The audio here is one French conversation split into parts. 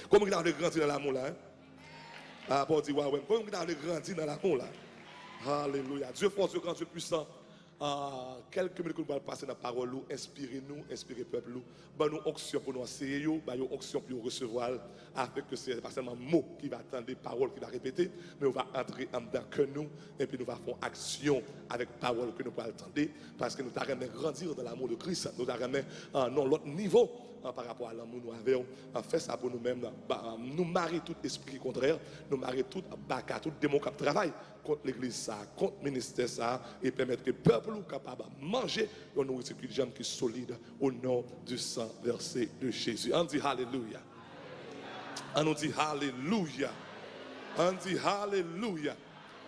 Comment vous avez grandi dans l'amour là? Hein? Ah, pour dire, ouais, comment vous avez grandi dans l'amour là? Alléluia. Dieu fort, Dieu grand, Dieu puissant. Quelques minutes que nous allons passer dans la parole, inspirez-nous, inspirez le peuple. Bah, nous onction pour nous enseigner, bah, nous onction pour nous recevoir, afin que ce n'est pas seulement un mot qui va attendre, des paroles qui va répéter, mais on va entrer en dedans que nous, et puis nous allons faire action avec parole que nous pouvons attendre, parce que nous allons grandir dans l'amour de Christ, nous allons dans l'autre niveau. Par rapport à l'amour nous avons fait ça pour nous-mêmes, nous marier tout esprit contraire, nous marier tout baka, tout démon qui travaille contre l'église ça, contre le ministère ça, et permettre que le peuple soit capable de manger une nourriture qui est solide au nom du sang versé de Jésus. On dit Alléluia. On nous dit Alléluia. On dit Alléluia.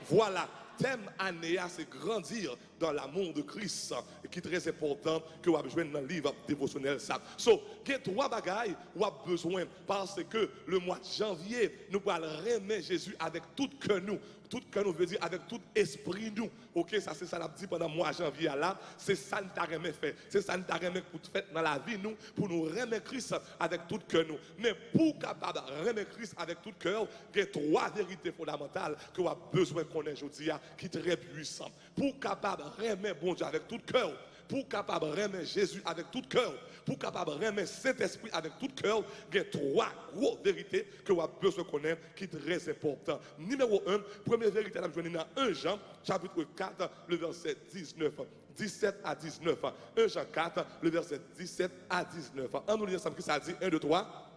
Voilà. Thème année, c'est grandir dans l'amour de Christ, et qui est très important que vous avez besoin dans le livre dévotionnel. So, il y a trois bagailles vous avez besoin, parce que le mois de janvier, nous allons remettre Jésus avec tout que nous. Tout que nous veut dire avec tout esprit nous. Ok, ça c'est ça l'a dit pendant le mois de janvier là. C'est ça nous avons fait. C'est ça nous avons pour faire dans la vie nous, pour nous remettre Christ avec tout que nous. Mais pour capable de remettre Christ avec tout cœur, il y a trois vérités fondamentales que vous avez besoin de connaître aujourd'hui, qui est très puissant. Pour capable de remettre bon Dieu avec tout cœur, pour capable de remettre Jésus avec tout cœur, pour capable de remettre Saint-Esprit avec tout cœur, il y a trois grosses vérités que vous avez besoin de connaître qui est très important. Numéro 1, première vérité, nous venons dans 1 Jean, chapitre 4, le verset 17 à 19. 1 Jean 4, le verset 17 à 19. On nous lit ensemble, qui ça dit 1, 2, 3.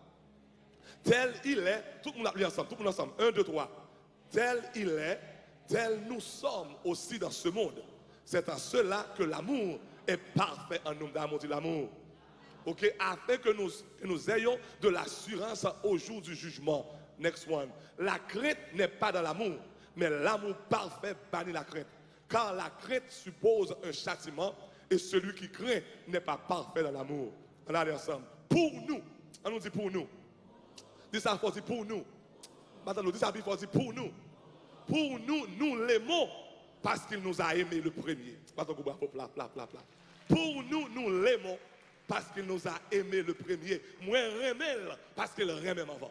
Tel il est, tout le monde a lu ensemble, tout le monde ensemble, 1, 2, 3. Tel il est, tel nous sommes aussi dans ce monde. C'est en cela que l'amour est parfait en nous. D'amour, dit l'amour. Ok, afin que nous ayons de l'assurance au jour du jugement. Next one. La crainte n'est pas dans l'amour, mais l'amour parfait bannit la crainte. Car la crainte suppose un châtiment, et celui qui craint n'est pas parfait dans l'amour. On allait ensemble. Pour nous, on nous dit pour nous. Dis ça, faut dire pour nous. Maintenant, dis ça, il faut dire pour nous. Pour nous, nous l'aimons parce qu'il nous a aimés le premier. Pour nous, nous l'aimons parce qu'il nous a aimés le premier. Moi, remel parce qu'il remet avant.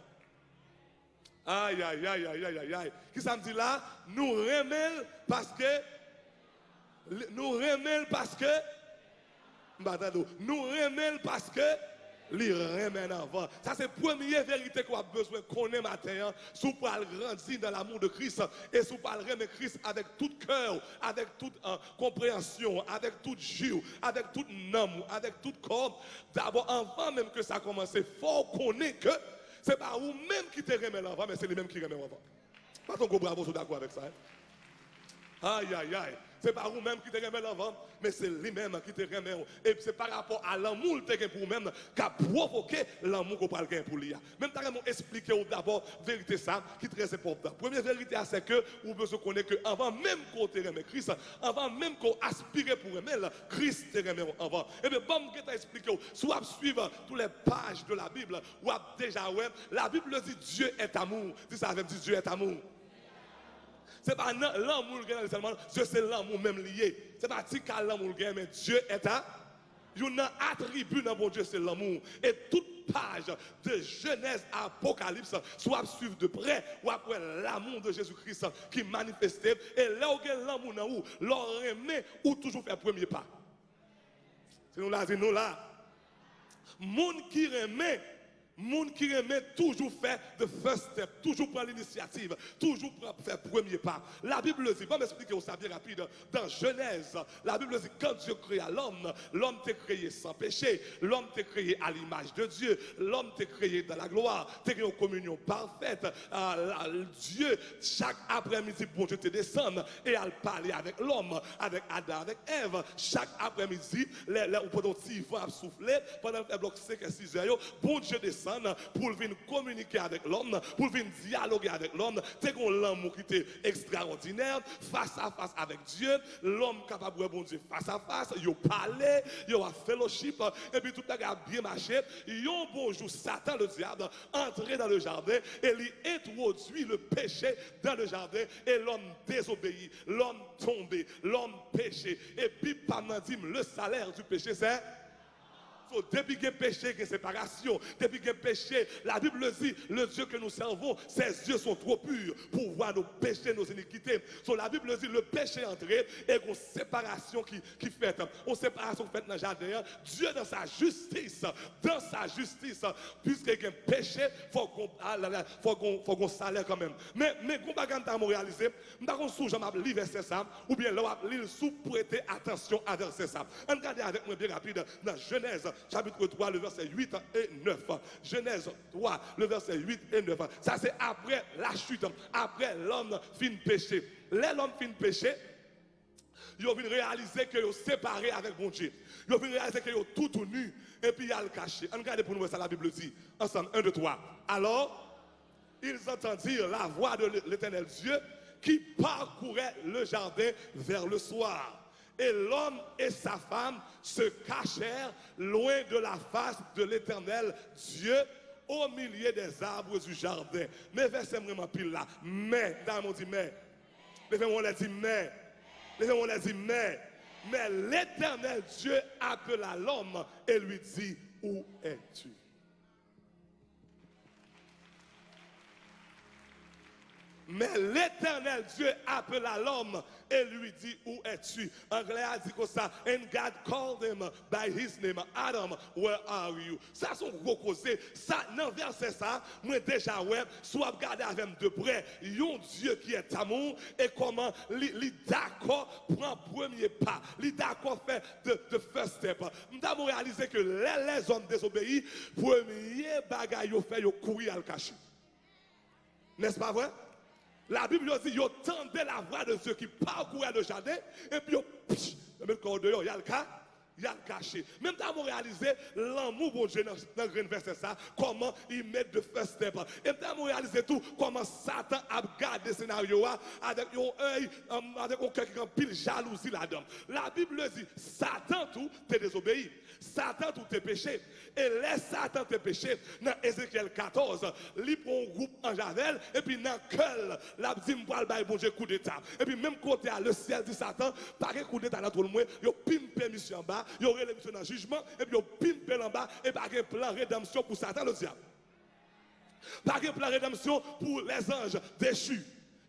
Aïe, aïe, aïe, aïe, aïe, aïe. Qui ça me dit là? Nous remel parce que. Nous remel parce que. Nous remel parce que. Les remènes avant. Ça, c'est la première vérité qu'on a besoin de connaître matin. Si vous pouvez grandir dans l'amour de Christ et si vous pouvez remettre Christ avec tout cœur, avec toute compréhension, avec tout jus, avec tout amour, avec tout corps. D'abord, avant même que ça commence, il faut connaître que ce n'est pas vous-même qui te remet avant, mais c'est lui-même qui remet avant. Pas ton gros bravo, vous êtes d'accord avec ça. Hein? Aïe, aïe, aïe. C'est pas vous-même qui te remet l'avant, mais c'est lui-même qui te remet. Et c'est par rapport à l'amour que tu as pour vous-même qui a provoqué l'amour qu'on parle pour lui. Même tu as expliqué d'abord vérité ça qui est très important. Première vérité, c'est que vous besoin connaître que avant même qu'on te remet Christ, avant même qu'on aspire pour remettre Christ te remet avant. Et bien, bon, que tu as expliqué, soit suivre toutes les pages de la Bible, ou déjà, ouais, la Bible dit Dieu est amour. Dis ça avec Dieu est amour. Ce n'est pas l'amour seulement, c'est l'amour même lié. Ce n'est pas si l'amour mais Dieu est un. Il y a un attribut dans mon Dieu, c'est l'amour. Et toute page de Genèse à Apocalypse, soit suivre de près, ou après l'amour de Jésus-Christ qui manifestait. Et là où il y a l'amour dans vous, l'on remet ou toujours faire premier pas. C'est nous là, c'est nous là. Monde qui remet. Monde qui remet toujours faire the first step, toujours prendre l'initiative, toujours faire premier pas. La Bible dit, je vais m'expliquer ça bien rapide. Dans Genèse, la Bible dit, quand Dieu créa l'homme, l'homme t'est créé sans péché, l'homme t'est créé à l'image de Dieu, l'homme t'est créé dans la gloire, t'es créé en communion parfaite. Dieu, chaque après-midi, bon Dieu te descend et elle parler avec l'homme, avec Adam, avec Ève. Chaque après-midi, pendant 6 fois à souffler, pendant le bloc 5 et 6 heures, bon Dieu descend pour venir communiquer avec l'homme, pour venir dialoguer avec l'homme. C'est qu'on l'amour qui était extraordinaire, face à face avec Dieu, l'homme capable de bon Dieu face à face, il parlait, il a fellowship, et puis tout le monde a bien marché. Un bon jour, Satan, le diable, entré dans le jardin et il introduit le péché dans le jardin et l'homme désobéit, l'homme tombé, l'homme péché. Et puis, pendant dit, le salaire du péché, c'est So, depuis qu'il y a péché, qu'il y a séparation, depuis qu'il y a péché, la Bible dit, le Dieu que nous servons, ses yeux sont trop purs pour voir nos péchés, nos iniquités. So, la Bible dit, le péché est entré et une séparation qui fait, une séparation faite dans le jardin. Dieu dans sa justice, puisqu'il y a un péché, il faut qu'on salaire quand même. Mais qu'on va réaliser, je ne sais pas si je vais lire verset ça, ou bien là, je vais sous prêter attention à verset ça. Regardez avec moi bien rapide dans Genèse chapitre 3, le verset 8 et 9. Genèse 3, le verset 8 et 9. Ça c'est après la chute, après l'homme fin péché. L'homme fin péché, ils ont réaliser que ils sont séparés avec mon Dieu. Ils ont réaliser que ils sont tout nus et puis ils ont le caché. Regardez pour nous ça la Bible dit. Ensemble, 1, 2, 3. Alors, ils entendirent la voix de l'Éternel Dieu qui parcourait le jardin vers le soir. Et l'homme et sa femme se cachèrent loin de la face de l'Éternel Dieu au milieu des arbres du jardin. Mais verset vraiment pile là. Mais, dans mon dit mais. Les on a dit mais. Les on a dit mais. Mais l'Éternel Dieu appela l'homme et lui dit, où es-tu? Mais l'Éternel Dieu appela l'homme et lui dit, où es-tu? Anglais a dit comme ça, and God called him by his name, Adam, where are you? Ça, son gros causé. Ça, dans verset ça, moi déjà, ouais, soit regarder avec de près, yon Dieu qui est amour et comment il d'accord prend premier pas. Il d'accord fait de first step. Nous avons réalisé que les hommes désobéis, premier bagage, ils fait, ils courir à le cacher. N'est-ce pas vrai? La Bible dit, ils tendaient la voix de ceux qui parcouraient le jardin, et puis ils mettent le dehors, il y a le cas, il y a le caché. Même temps, on réalisé l'amour bon Dieu dans le verset ça, comment ils mettent de first step. Et même temps, on réalisé tout, comment Satan a gardé le scénario avec un œil, avec un cœur qui a pile jalousie là-dedans. La Bible dit, Satan tout, t'es désobéi. Satan tout est péché. Et les Satan t'es péché, dans Ézéchiel 14, il prend un groupe en Javel, et puis dans Keul, la dit, m'poil bail bon Dieu coup d'état. Et puis même côté, le ciel dit Satan, pas de coup d'état dans tout le monde, il pimpe permission en bas, il y aurait l'émission dans le jugement, et puis il pimpe en bas, et pas de plan rédemption pour Satan le diable. Pas de plan rédemption pour les anges déchus.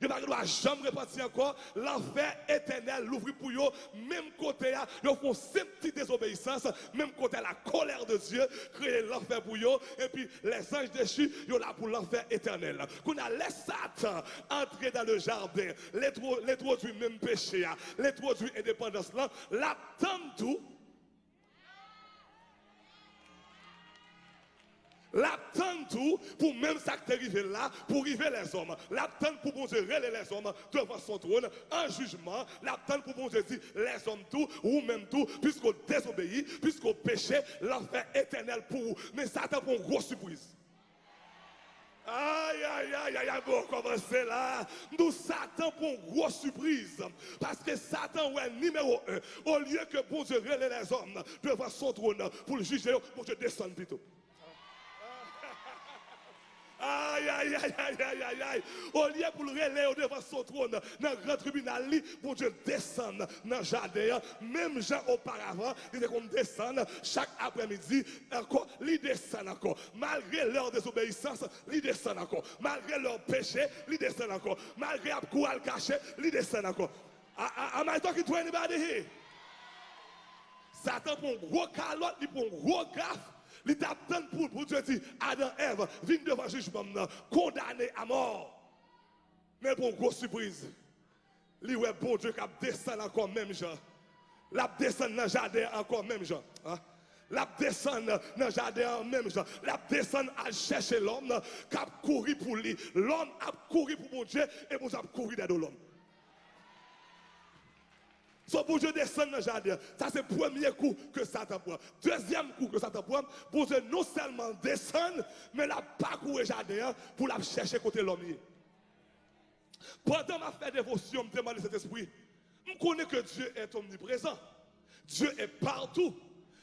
Il ne doit jamais repartir encore. L'enfer éternel l'ouvre pour eux. Même côté, ils font cette petite désobéissance. Même côté, la colère de Dieu crée l'enfer pour eux. Et puis, les anges déchus, ils sont là pour l'enfer éternel. Qu'on a laissé Satan entrer dans le jardin, l'introduire même péché, l'introduire indépendance, l'attendre tout. L'attendre tout pour même ça qui est arrivé là, pour arriver les hommes. L'attendre pour bon Dieu relayer les hommes devant son trône en jugement. L'attendre pour bon Dieu dire les hommes tout, ou même tout, puisqu'on désobéit, puisqu'on péché, l'enfer éternel pour vous. Mais Satan pour une grosse surprise. Aïe, aïe, aïe, aïe, aïe, bon, commencer là. Nous, Satan pour une grosse surprise. Parce que Satan, ouais, numéro 1, au lieu que bon Dieu relayer les hommes devant son trône pour le juger, bon Dieu descend plutôt. Aïe, aïe, aïe, aïe, aïe, aïe, aïe. Au lieu pour le relayer devant son trône, dans le grand tribunal, pour Dieu descendre dans le jardin. Même gens auparavant, ils étaient comme descendre chaque après-midi, encore, ils descendent encore. Malgré leur désobéissance, ils descendent encore. Malgré leur péché, ils descendent encore. Malgré leur coup à le cacher, ils descendent encore. Am I talking to anybody here? Satan pour un gros calotte, il pour un gros gaffe. Il t'attend pour Dieu dire, Adam, Ève, viens devant le jugement, condamné à mort. Mais pour une grosse surprise, il ouais bon Dieu qui descend encore même gens. La descend dans le jardin encore même gens. La descend dans le jardin même gens. La descend à chercher l'homme qui a couru pour lui. L'homme a couru pour mon Dieu et mon Dieu a couru derrière l'homme. So, pour Dieu descendre dans le jardin, ça c'est le premier coup que Satan prend. Deuxième coup que Satan prend, pour Dieu non seulement descendre, mais la parcourir le jardin pour la chercher côté l'homme. Pendant ma fait dévotion, je me demande cet esprit. Je connais que Dieu est omniprésent. Dieu est partout.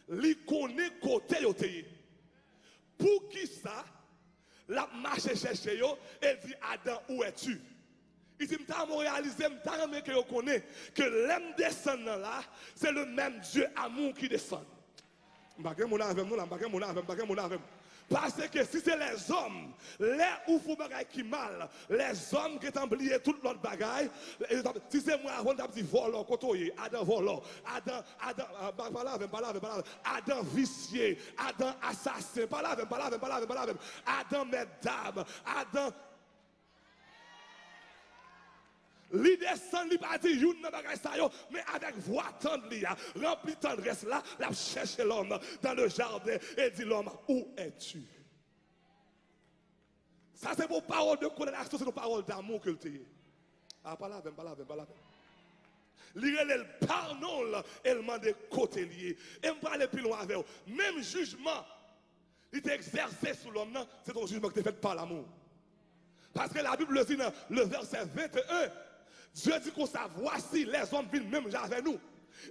Il connaît côté yoté. Pour qui ça, la marche chercher yo et dit Adam, où es-tu? Il dit, je réalisé, je connais que l'homme descend là, c'est le même Dieu amour qui descend. Parce que si c'est les hommes, les ou font bagaille qui mal, les hommes qui ont oublié toute l'autre bagaille, si c'est moi avant d'abord volant, côtoyer, Adam volant, Adam vicié, Adam assassin, Adam mesdames, Adam. L'idée sans lui pas dire une bagaille ça yo, mais avec voix tendre li rempli tendresse là, la chercher l'homme dans le jardin et dit l'homme où es-tu? Ça c'est vos paroles de condamnation, c'est nos paroles d'amour que le t'y. Ah pas là, pas là. Lire le pardon et le mandé côté lié et me parler plus loin avec vous. Même jugement il est exercé sur l'homme, c'est ton jugement qui est fait par l'amour. Parce que la Bible dit dans le verset 21, Dieu dit qu'on ça, voici les hommes viennent même avec nous.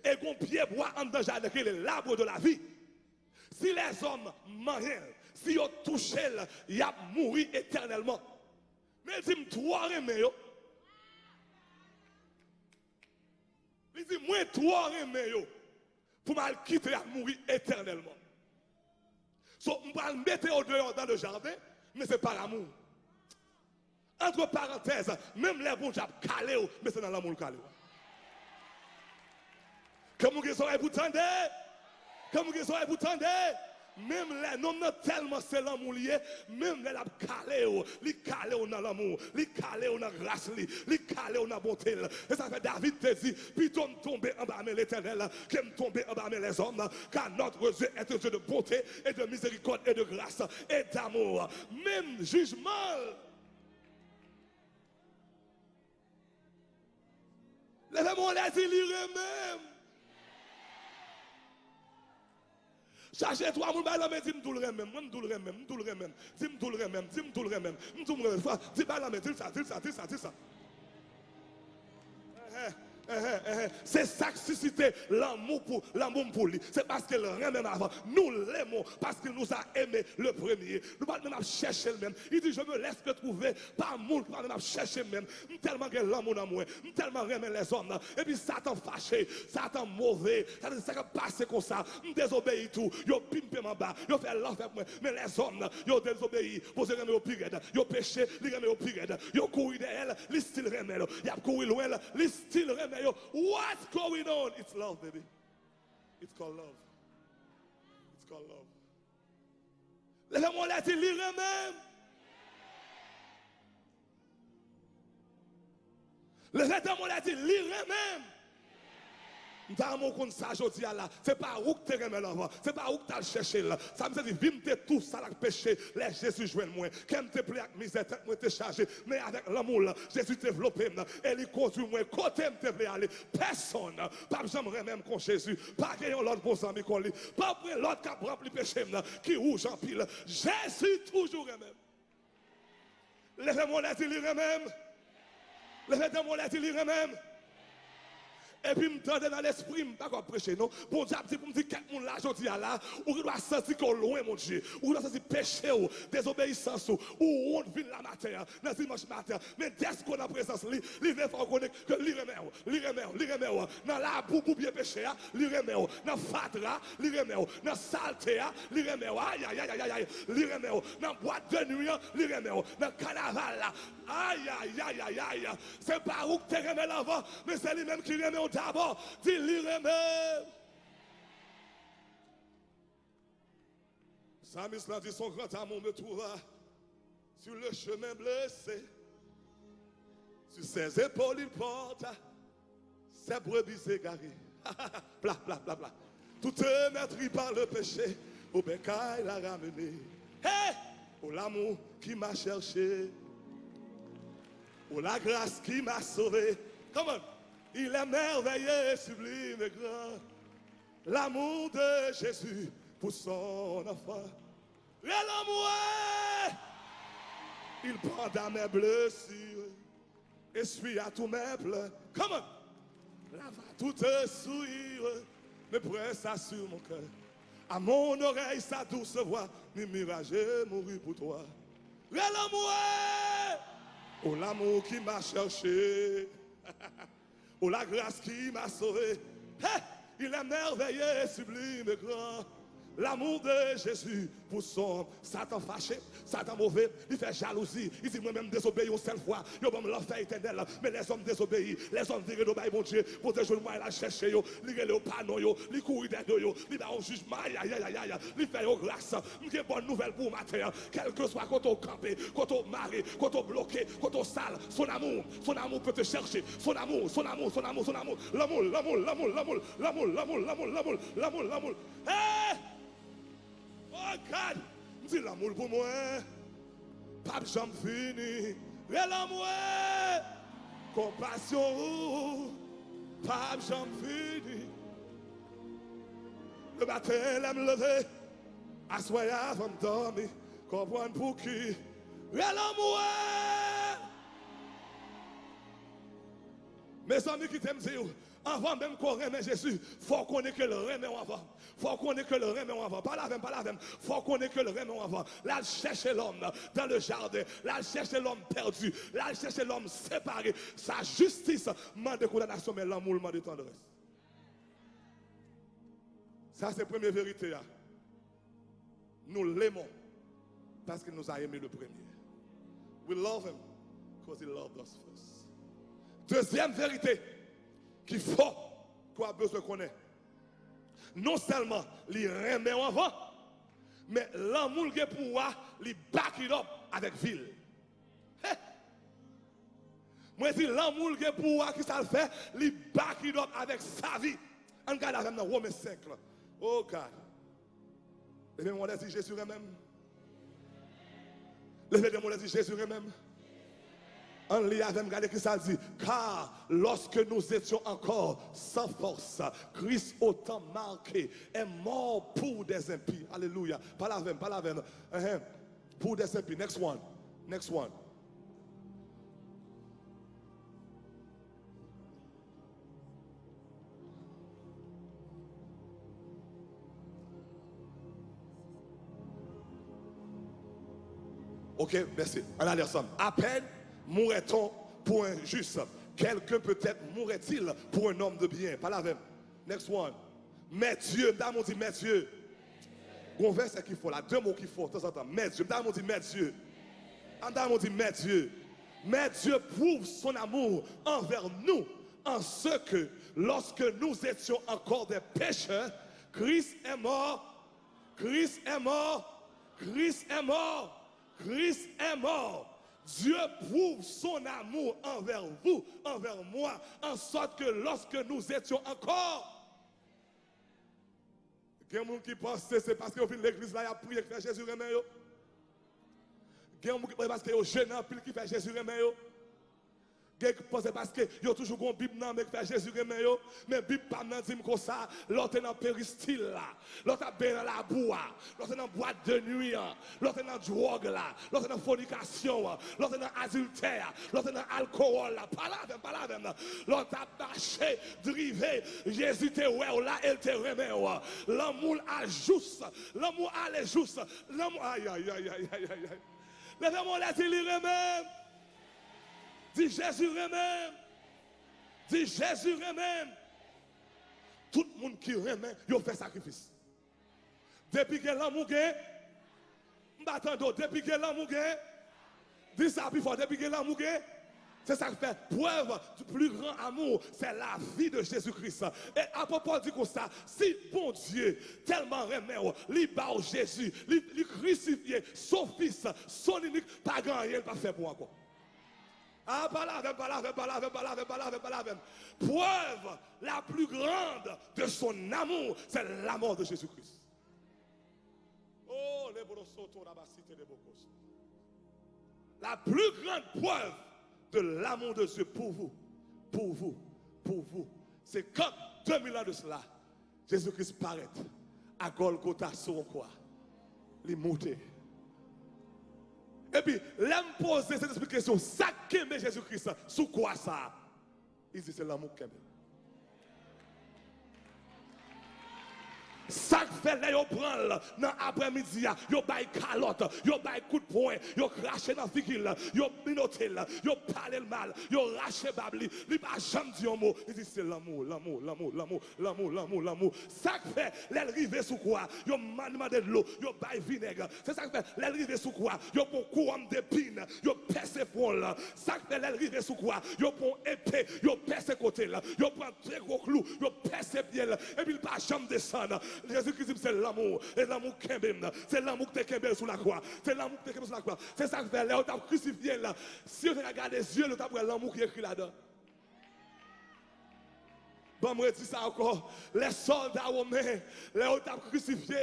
Et qu'on pied bois en danger avec l'arbre de la vie. Si les hommes mangent, si ils touchent, ils vont mourir éternellement. Mais il dit, toi, remets. Il dit, moi, toi, remets. Pour mal quitter et mourir éternellement. So, on va le mettre au dehors dans le jardin, mais c'est par amour. Entre parenthèses, même les bons jobs calés, mais c'est dans l'amour calé. Comme vous avez pour tendre, même les non tellement c'est l'amour lié, même les calés, les calés dans l'amour, les calés dans la grâce, les calés dans la bonté. Et ça fait David te dit, plutôt me tomber en bas l'éternel, que me tomber en bas les hommes, car notre Dieu est un Dieu de bonté et de miséricorde et de grâce et d'amour. Même jugement. Lèvez-moi les délires même. Cherchez-toi, mon balan, mais dis-moi tout le même. C'est ça qui suscite l'amour pour lui. C'est parce qu'il l'aime même avant. Nous l'aimons parce qu'il nous a aimés le premier. Nous ne pas chercher le même. Il dit, je me laisse te trouver par mon pas de chercher même. Tellement que l'amour dans moi, tellement aimer les hommes. Et puis Satan fâché, Satan mauvais, ça qui passe comme ça. Je désobéis tout. Yo pimpe en bas, yo fait l'enfer pour moi. Mais les hommes, yo désobéi. Vous avez au pire, yo péché, ils remet au pire. Yo couru derrière, les style remet. Yo couru loin, les style remet. What's going on? It's love, baby. It's called love. It's called love. Laissez-moi la dire même. Laissez-moi la dire même. Dans mon compte ça je dis là, c'est pas où que tu remets l'avant, c'est pas où que tu as cherché là. Ça me dit vime tout ça la péché, les Jésus joigne moi. Qu'aime te plaît avec misère, moi te chargé, mais avec l'amour là, Jésus développé et il conduit moi côté me plaît aller. Personne pas jamais même con Jésus, pas qu'il y ait l'autre pour ça qu'on lit, pas pour l'autre qui rempli péché qui rouge en pile. Jésus toujours même. Laissez-moi la dire même. Laissez-moi la dire même. Et puis, me tendez dans l'esprit, je ne pas prêcher, non. Bon Dieu, pour me dire, quelqu'un là, je dis là, ou qui doit sentir qu'on loin, mon Dieu, ou doit sentir péché, ou désobéissance, ou on vit la matière, dans dimanche matin. Mais dès qu'on a présence, il va falloir connaître que l'iremé, dans la boue pour bien péché, l'iremé, dans fatra, l'iremé, dans saleté, l'iremé, aïe, l'iremé, dans boîte de nuit, l'iremé, dans carnaval, aïe. C'est pas où que tu remets l'avant, mais c'est lui-même qui remet d'abord. Dis lui remet. Samis l'a dit, son grand amour me trouva sur le chemin blessé. Sur ses épaules il porte ses brebis égarées. Bla. Tout est meurtri par le péché. Au bécaye l'a ramené. Hey! Pour l'amour qui m'a cherché. Pour la grâce qui m'a sauvé. Comment? Il est merveilleux, sublime et grand. L'amour de Jésus pour son enfant. Et l'amour, il prend à mes blessures, essuie à tous mes pleurs. Comment? Lava toute souillure, me presse sur mon cœur. À mon oreille, sa douce voix, murmure, j'ai mouru pour toi. Et l'amour, oh l'amour qui m'a cherché. Oh la grâce qui m'a sauvé. Hey, il est merveilleux, sublime et grand. L'amour de Jésus pour son Satan fâché, Satan mauvais, il fait jalousie. Il dit moi-même désobéis une seule fois. Il va me l'enfer éternel. Mais les hommes désobéissent. Les hommes virent d'obéir mon Dieu. Pour des jours, il a cherché, il relève au panneau, il court derrière, il a un jugement. Il fait une grâce. Il a une bonne nouvelle pour matin. Quel que soit quand on campé, quand on maré, quand on bloqué, quand on sale, son amour peut te chercher. Son amour. L'amour. Hey! Oh God! Dis l'amour pour moi. Pas de jambe fini. L'amour. Compassion. Pas de jambe fini. Le matin, elle me lever. Assoyer avant de dormir. Comprendre pour qui. L'amour. Mes amis qui t'aiment dire, avant même qu'on remet Jésus, il faut qu'on ait que le remet avant. Faut qu'on ait que le remet avant. Pas la même. Faut qu'on ait que le remet avant. Là, chercher l'homme dans le jardin. Là, chercher l'homme perdu. Là, chercher l'homme séparé. Sa justice m'a de condamnation, mais l'amour m'a de tendresse. Ça, c'est la première vérité. Nous l'aimons parce qu'il nous a aimé le premier. We love him because he loved us first. Deuxième vérité qu'il faut qu'on a besoin qu'on ait. Non seulement les remet avant, mais l'amour qui est pour moi, les back it up avec ville. Moi, je dis l'amour qui est pour moi, qui ça le fait, les back it up avec sa vie. On regarde avec dans Romains 5. Oh God. Levez-moi les yeux, Jésus même. Levez-moi les yeux, Jésus même. On lit avec regardez qui ça dit. Car lorsque nous étions encore sans force, Christ autant marqué est mort pour des impies. Alléluia. Pas la veine. Pour des impies. Next one. Ok, merci. On a l'air ensemble. À peine mourrait-on pour un juste. Quelqu'un peut-être mourrait-il pour un homme de bien. Pas la même. Next one. Mais Dieu, dame on dit mais Dieu. Un verset qu'il faut là, deux mots qu'il faut de temps en temps. Mais Dieu, dame on dit mais Dieu. Dame on dit mais Dieu. Mais Dieu prouve son amour envers nous en ce que lorsque nous étions encore des pécheurs, Christ est mort. Dieu prouve son amour envers vous, envers moi, en sorte que lorsque nous étions encore. Il y a des gens qui pensent que c'est parce qu'ils viennent l'église là, ils ont prié qui fait Jésus remet. Il y a des gens qui pensent parce qu'ils ont jeune qui fait Jésus remet. Quelqu'un qui pense parce que y a toujours une Bible dans mais fait Jésus remet yo, mais Bible pas nan dit comme ça, l'autre dans péristyle là, l'autre bien dans la boue, l'autre dans boîte de nuit, l'autre dans drogue là, l'autre dans fornication, l'autre dans adultère, l'autre dans alcool là, pas la même, l'autre a marché, drivé, Jésus te ouais là, elle te remet l'amour à juste, l'amour à les juste, l'amour aïe. Levez-moi la télé remet. Dis Jésus remet. Dis Jésus remet. Tout le monde qui remet, il fait sacrifice. Depuis que l'amour est, depuis que l'amour est, dis ça plus fort, depuis que l'amour est, c'est ça qui fait preuve du plus grand amour, c'est la vie de Jésus-Christ. Et à propos dit comme ça, si bon Dieu tellement remet, il bat Jésus, il crucifié, son fils, son unique, pas grand rien, pas fait pour encore. Ah, pas la même. Preuve la plus grande de son amour, c'est la mort de Jésus-Christ. Oh, les brosotos, la basité des bocos. La plus grande preuve de l'amour de Dieu pour vous, c'est quand 2000 ans de cela, Jésus-Christ paraît à Golgotha sur quoi? Les monter. Et puis, l'aime poser cette explication, ça qu'aime Jésus-Christ, sous quoi ça? Il dit c'est l'amour qu'aime. Ça fait là, yo prend dans après-midi, yo bail calotte, yo bail coup de poing, yo craché dans figil, yo binotel, yo parlé le mal, yo raché babli, li pas jamais dit un mot. Il dit c'est l'amour, l'amour, l'amour, l'amour, l'amour, l'amour, l'amour. Ça fait l'arrivée sous quoi? Yo demandé de l'eau, yo bail vinaigre. C'est ça que fait l'arrivée sous quoi? Yo pour couronne d'épines, yo percé front là. Ça fait l'arrivée sous quoi? Yo pour épée, yo percé côté là. Yo prend très gros clou, yo percé pied là. Et puis il pas jamais descendre. Jésus-Christ dit c'est l'amour, et l'amour kembem, c'est l'amour que tu kembem sous la croix. C'est l'amour que tu kembem sous la croix. C'est ça que fait là, on t'a crucifié là. Si on regarde les yeux, on t'a l'amour qui est écrit là-dedans. Bon, moi, je dis ça encore. Les soldats romains, les ont crucifié.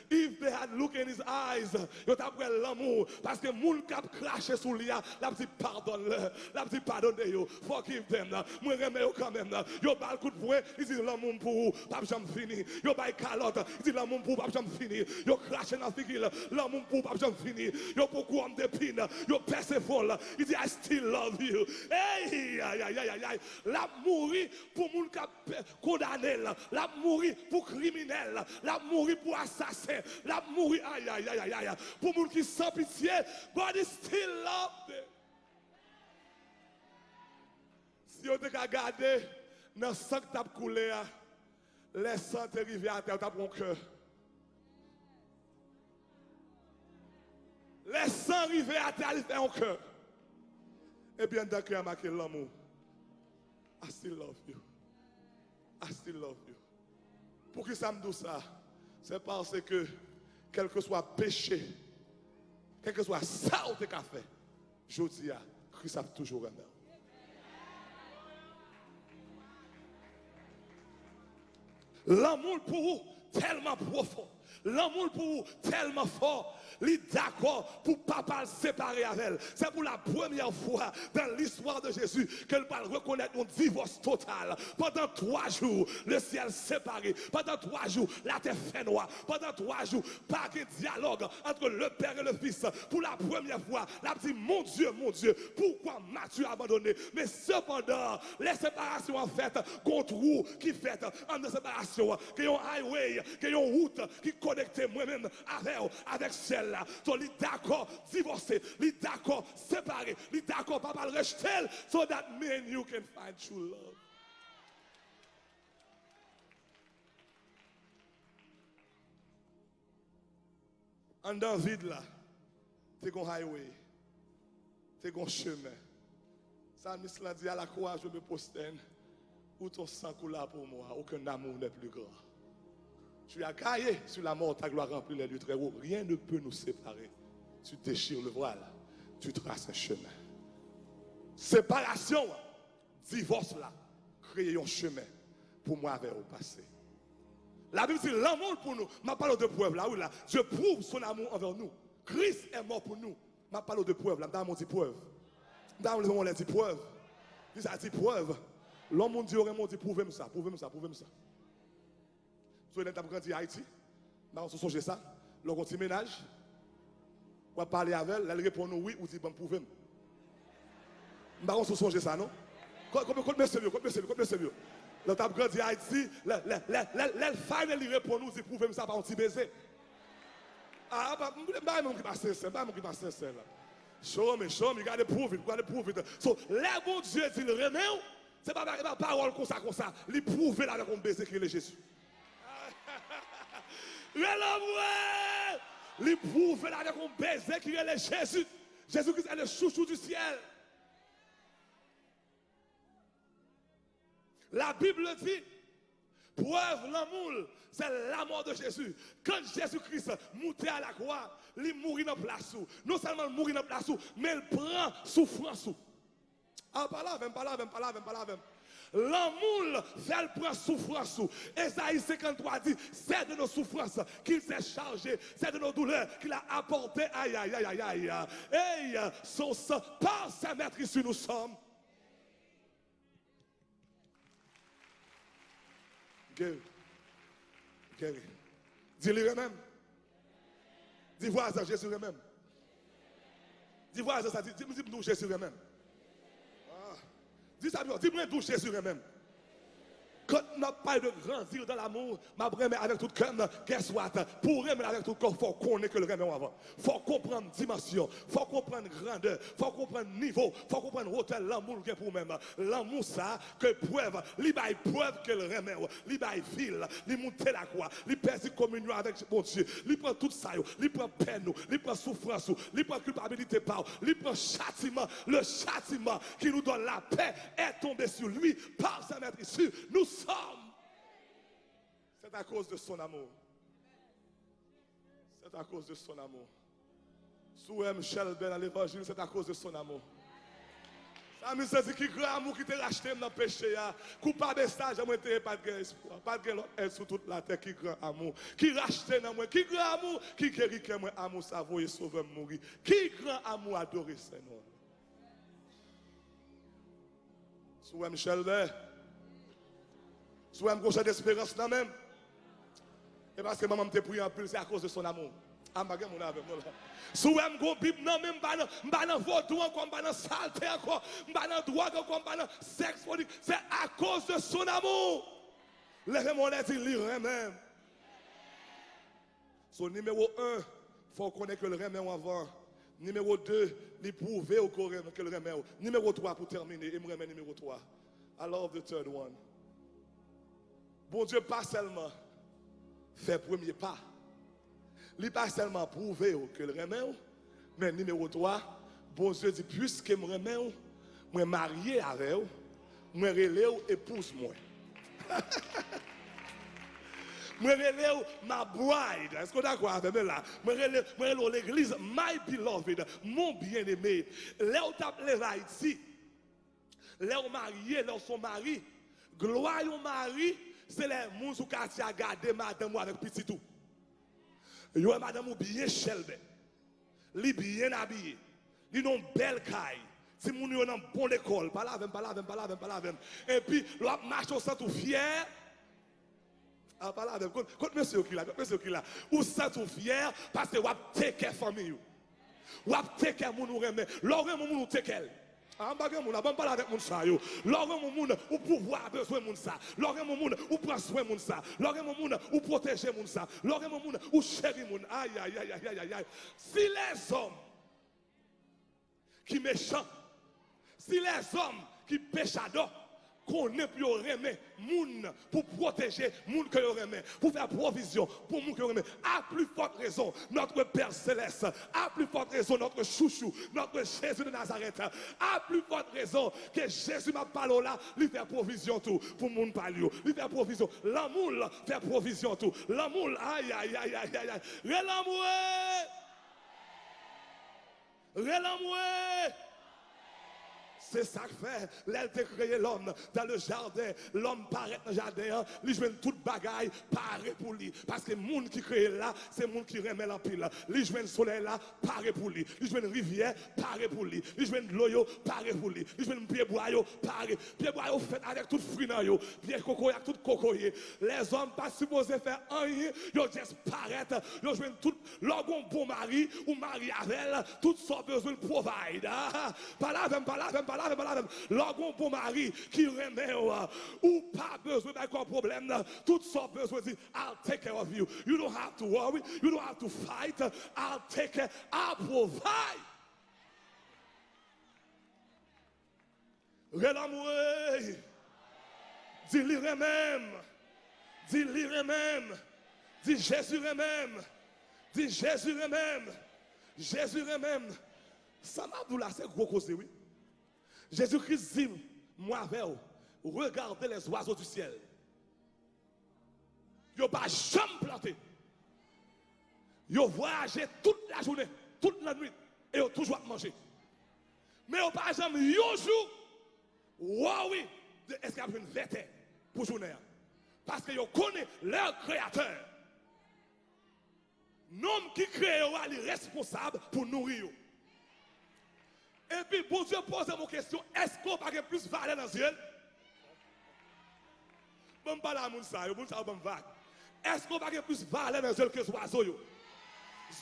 If they had look in his eyes, ils ont pris l'amour. Parce que les gens qui ont craché sous lui, la dit pardonne-le. La dit pardonnez-le. Forgive them. Moi, je remets quand même. Ils ont pas le coup de poing. Ils disent l'amour pour vous, pas jamais fini. Ils ont pas calotte. Ils disent l'amour pour vous, pas jamais fini. Ils ont craché dans la figure. L'amour pour vous, pas jamais fini. Ils ont beaucoup d'épines. Ils ont persévéré. Ils disent I still love you. Hey, aïe, aïe, aïe, aïe. La mourir pour les gens qui condamné, la mourir pour criminel, la mourir pour assassin, la mourir aïe aïe aïe aïe pour les gens qui sans pitié, God is still love them. Si on te regarde dans le sang que tu as coulé, les sangs te arrivés à terre, tu as pris un cœur. Les sangs arrivés à terre, tu as un cœur. Et bien, dans le cœur, marqué l'amour. I still love you. I still love you. Pour qui ça me dit ça? C'est parce que, quel que soit péché, quel que soit ça ou tes cafés, je dis à Christ a toujours aimé. L'amour pour vous tellement profond, l'amour pour vous tellement fort. Il est d'accord pour papa le séparer avec elle. C'est pour la première fois dans l'histoire de Jésus qu'elle va reconnaître un divorce total. Pendant 3 jours, le ciel séparé. Pendant 3 jours, la terre fait noire. Pendant 3 jours, pas de dialogue entre le Père et le Fils. Pour la première fois, la dit mon Dieu, pourquoi m'as-tu abandonné? Mais cependant, les séparations en fait, contre vous qui fait en de séparation, qui ont un highway, qui ont une route qui connecte moi-même avec celle. So, il est d'accord divorcer, il est d'accord séparer, il est d'accord pas le rejeter, so that me and you can find true love. En dans vide là, c'est un highway, c'est un chemin. Ça me dit à la croix, je me posterne, où ton sang coula pour moi, aucun amour n'est plus grand. Tu as caillé sur la mort, ta gloire remplit les lieux très hauts. Rien ne peut nous séparer. Tu déchires le voile, tu traces un chemin. Séparation, divorce là, créer un chemin pour moi vers au passé. La Bible dit l'amour pour nous. Je parle de preuve là, oui là. Je prouve son amour envers nous. Christ est mort pour nous. Je parle de preuve là. Je dis preuve. Je dis preuve. Ça dit preuve. L'homme dit vraiment dit prouvez-moi ça, prouvez-moi ça, prouvez-moi ça. Si vous avez grandi à Haïti, on se songe ça, on petit ménage, on va parler avec elle, elle répond oui, ou dit bon, prouvez-moi. On se songe ça, non? Combien de sérieux, on a grandi à Haïti, elle finally répond nous, dit prouvez-moi ça par un petit baiser. Ah, bah, je ne sais pas si c'est ça. Show me, regardez, prove it. So, les bons Dieu dit le remet, c'est pas ma parole comme ça, il prouve là avec un baiser qui est Jésus. Il prouve là avec un baiser qui est Jésus. Jésus-Christ est le chouchou du ciel. La Bible dit, preuve l'amour, c'est la mort de Jésus. Quand Jésus-Christ moutait à la croix, il mourit dans la place. Non seulement il mourit dans la place, mais il prend souffrance. Ah, pas là. L'amour fait prendre souffrance. Esaïe 53 dit, c'est de nos souffrances qu'il s'est chargé, c'est de nos douleurs qu'il a apporté. Aïe. Hey, son sang, par sa maître ici nous sommes. Guéri. Dis-le même. Dis-moi ça, Jésus même. Dis-moi ça, dis-nous Jésus même. Dis ça, dis-moi d'où Jésus même. Quand on parle de grandir dans l'amour, ma remets avec tout cœur, guess what? Pour remettre avec tout corps, il faut connaître que le remède avant. Il faut comprendre dimension, il faut comprendre grandeur, il faut comprendre niveau, il faut comprendre hauteur, l'amour qu'il y a pour même. L'amour, ça, que preuve, il y a preuve que le remède, il y a ville, il monte la croix, il perd communion avec mon Dieu, il prend tout ça, il prend peine, il prend souffrance, il prend culpabilité, il prend châtiment, le châtiment qui nous donne la paix est tombé sur lui par sa maîtrise. Nous sommes. C'est à cause de son amour. C'est à cause de son amour. Sous Michel Ben à l'évangile, c'est à cause de son amour. Ça me dit que grand amour qui t'a racheté dans le péché, coupable de ça, j'ai pas de espoir, pas de l'autre sur toute la terre qui grand amour, qui racheté dans moi, qui grand amour, qui guérit que moi amour ça voye sauver mourir, qui grand amour adorer Seigneur. Sous Michel Ben, sous un projet d'espérance là même. Et parce que maman m'a prié en plus, c'est à cause de son amour. Ah, je mon avec moi. Sous un gros Bible, non, même pas dans vaudou, comme pas dans saleté, encore, pas dans drogue, comme pas dans sexe. C'est à cause de son amour. Lèvez-moi les dit, lire même. Son numéro 1, il faut connaître que le remède avant. Numéro 2, il prouver que le remède. Numéro 3, pour terminer, il me remet numéro 3. I love the third one. Bon Dieu, pas seulement fait premier pas. Il n'est pas seulement prouvé que le remède, mais numéro 3, bon Dieu dit, puisque je me remède, je suis marié avec vous, je relève épouse-moi. Je relève ma bride. Est-ce que vous êtes d'accord avec moi là? Je relève l'église, my beloved, mon bien-aimé. Là où tu as Haïti, là où marié, là où son mari, gloire au mari, c'est les gens qui ont gardé madame avec petit tout. Yo madame bien chelbe. Li bien habillé. Li non belle caille. Si moun yo nan bonne école, pas la même. Et puis l'on marche au centre fier. Ah pas la même. Quand monsieur qui là, ou centre fier parce que ou take care famille. Ou take care moun ou remet. L'autre moun ou take care. Ah, on parle avec mon ça yo. L'orgue mon monde ou pouvoir besoin mon ça. L'orgue mon monde ou prendre soin mon ça. L'orgue mon monde ou protéger mon ça. L'orgue mon monde ou chérir mon. Aïe aïe aïe aïe aïe aïe. Si les hommes qui méchants, si les hommes qui péchadors connaissent plus remet moun pour protéger moun que remet, pour faire provision pour moun que remet, à plus forte raison notre Père céleste, à plus forte raison notre chouchou, notre Jésus de Nazareth, à plus forte raison que Jésus m'a parlé là, lui fait provision tout pour moun parler, lui fait provision, l'amour fait provision tout, l'amour aïe aïe aïe aïe aïe, l'amour, l'amour. C'est ça que fait. L'elle a créé l'homme dans le jardin. L'homme paraît dans le jardin. Il joue toute bagaille, paraît pour lui. Parce que le monde qui crée là, c'est le monde qui remet la pile. Il joue le soleil là, paraît pour lui. Il joue une rivière, paraît pour lui. Il joue de l'eau, paraît pour lui. Il joue un pied bois, paraît. Pied bois fait avec tout fruit dans yo. Pied coco, avec tout cocoyer. Les hommes pas supposés faire rien. Ils juste paraître. Ils jouent tout. Lorsqu'on bon mari ou mari avec elle, tout ça besoin de provide. Pas là, Lorsqu'on pour mari qui remet ou pas besoin d'un problème, tout ça besoin de dire I'll take care of you. You don't have to worry, you don't have to fight. I'll take care, I'll provide. L'amour, dis-le même, dis-le même, dis Jésus même, dis Jésus même, Jésus même. Ça m'a dit là, c'est gros cause, oui. Jésus-Christ dit, moi avec vous, regardez les oiseaux du ciel. Ils n'ont pas jamais planté. Ils ont voyagé toute la journée, toute la nuit, et ils ont toujours mangé. Mais ils n'ont pas jamais un jour, oui, est-ce qu'il y a une vérité pour journée? Parce qu'ils connaissent leur créateur. L'homme qui crée est responsable pour nourrir. Et puis, bon Dieu pose une question, est-ce qu'on va plus valeur dans le ciel? Bon, pas la moun sa, bon ça, bon vague. Est-ce qu'on va plus valeur dans le ciel que les oiseaux?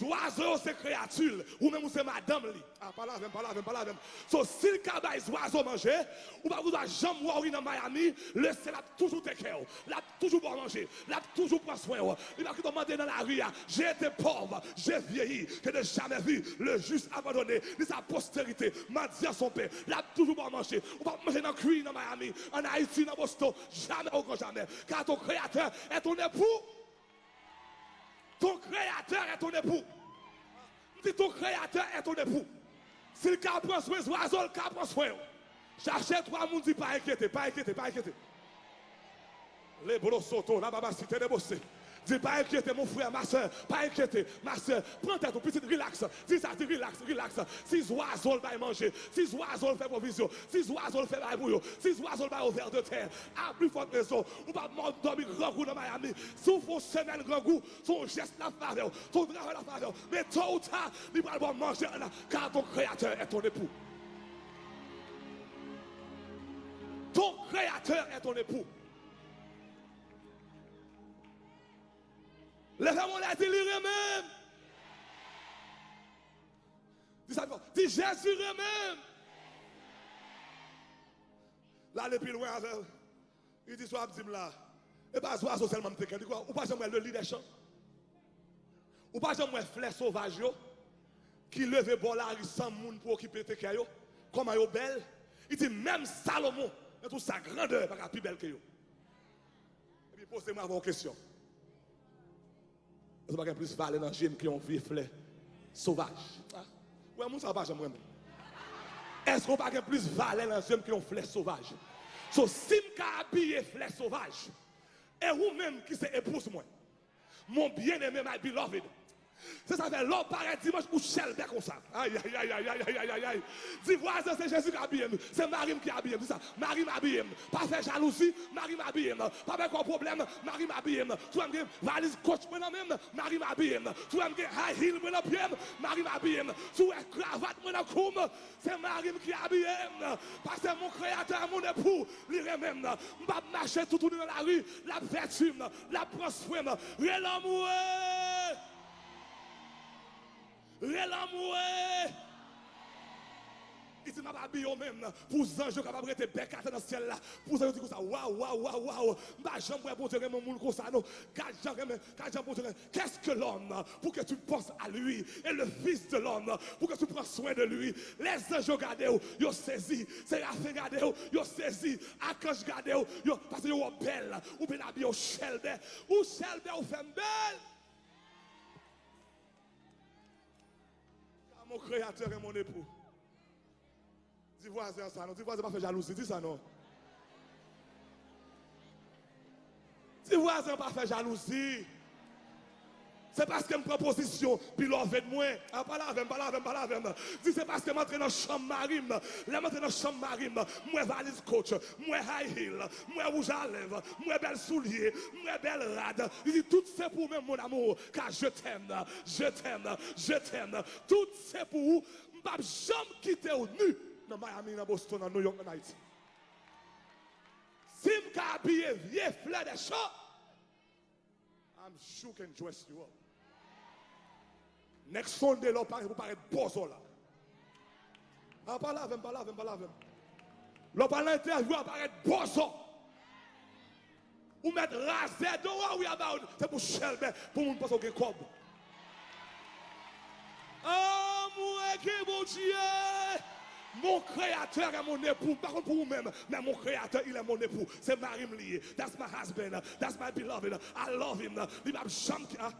Oiseau c'est créature, ou même c'est madame li. Ah, pas là, pas là. So, si le cabane oiseau manger, ou pas vous doit jamais voir dans Miami, le ciel a toujours te cœur, l'a toujours pour manger, l'a toujours pour soin. Il va demander dans la rue, j'ai été pauvre, j'ai vieilli, que de jamais vu le juste abandonné, de sa postérité, m'a dit à son père, l'a toujours pour manger. Ou pas manger dans le cuir dans Miami, en Haïti, dans Boston, jamais au grand jamais. Car ton créateur est ton époux. Ton créateur est ton époux. Si ton créateur est ton époux, si le cas prend soin, l'oiseau, le cas prend soin. J'achète trois moun dit pas inquiéter. Les bolos soto, la baba cité de bosser. Dis pas inquiéter mon frère, ma soeur, pas inquiéter, ma soeur. Prends tête, petit relax. Dis ça, dis relax. Si oiseau va manger, si oiseau fait provision, si oiseau fait bail si oiseau va au ver de terre, à plus forte raison, ou pas dormir grand goût dans Miami. Si vous faites semaine grand goût, son geste la faveur, ton travail la faveur. Mais tôt ou tard, il va pas manger car ton créateur est ton époux. Ton créateur est ton époux. Les femmes ont dit même. Dis Jésus même. Là, le plus loin, il dit soit là. Et pas soit seulement te dit quoi? Ou pas jamais le lit des champs. Ou pas jamais fleur sauvage qui levait bon la sans monde pour occuper tes cailloux. Comme yo belle. Il dit même Salomon, dans toute sa grandeur, pas plus belle que yo. Et puis posez-moi une question. Vous n'avez pas plus valeur dans les qui ont vu fleurs sauvages. Oui, moi, ça va pas, j'aime. Est-ce qu'on n'a pas plus valeur dans les qui ont fleurs sauvages? So, si je habille fleurs sauvages, et vous-même qui c'est épouse moi, mon bien-aimé, my beloved, c'est ça fait l'homme paraît dimanche ou chelbe comme ça. Aïe. Dis voisin, c'est Jésus qui habille. C'est Marie qui habille. C'est ça. Marie m'habille. Pas faire jalousie, Marie m'habille. Pas faire quoi problème, Marie m'habille. Tu vas me dire, valise coach, moi même, Marie m'habille. Tu vas me dire, high heel, moi pied, Marie m'habille. Tu vas cravate, moi dans coum, c'est Marie qui habille. Parce que mon créateur, mon époux, lui même. Je vais marcher tout dans la rue, la vertu, la prosper, l'amour. L'amour. Il dit, ma babille même, pour les anges capables de être bec dans le ciel là, pour les anges comme ça, waouh, ma jambe pour te mon monde comme ça, non, qu'est-ce que l'homme, pour que tu penses à lui, et le fils de l'homme, pour que tu prends soin de lui, les anges regardez, ils ont saisi, c'est la fait regardez, ils ont saisi, Archange regardez, parce que ils sont belles, ou bien habillés au chelbe, ou femme belle. Mon créateur est mon époux. Dis voisin ça, non. Dis voisin pas faire jalousie, dis ça non. Dis voisin pas faire jalousie. C'est parce que je prends position, puis l'on veut de moi. Pas la même. Dis c'est parce que je m'entre dans la chambre marine. Là, je dans la chambre marine. Moi, valise coach, moi, high heel, moi, rouge à lèvres, moi, belle soulier, moi, belle rade. Il dit tout c'est pour moi, mon amour, car je t'aime. Tout c'est pour vous. Je ne vais jamais quitter au nu dans Miami, dans Boston, dans New York, dans Haïti. Si je suis habillé vieux fleur des champs, I'm sure can dress you up. Next Sunday, là, vous paraît bozo là. Ah, pas là, même. Là, par l'interview, apparaît bozo. Ou mettre rasé, don't worry about it. C'est pour Shelby, pour mon poste au Gekob. Oh, moi, que mon Dieu! Mon créateur est mon époux, pas pour vous-même, mais mon créateur, il est mon époux. C'est Marie lié. That's my husband. That's my beloved. I love him. Il va jamais.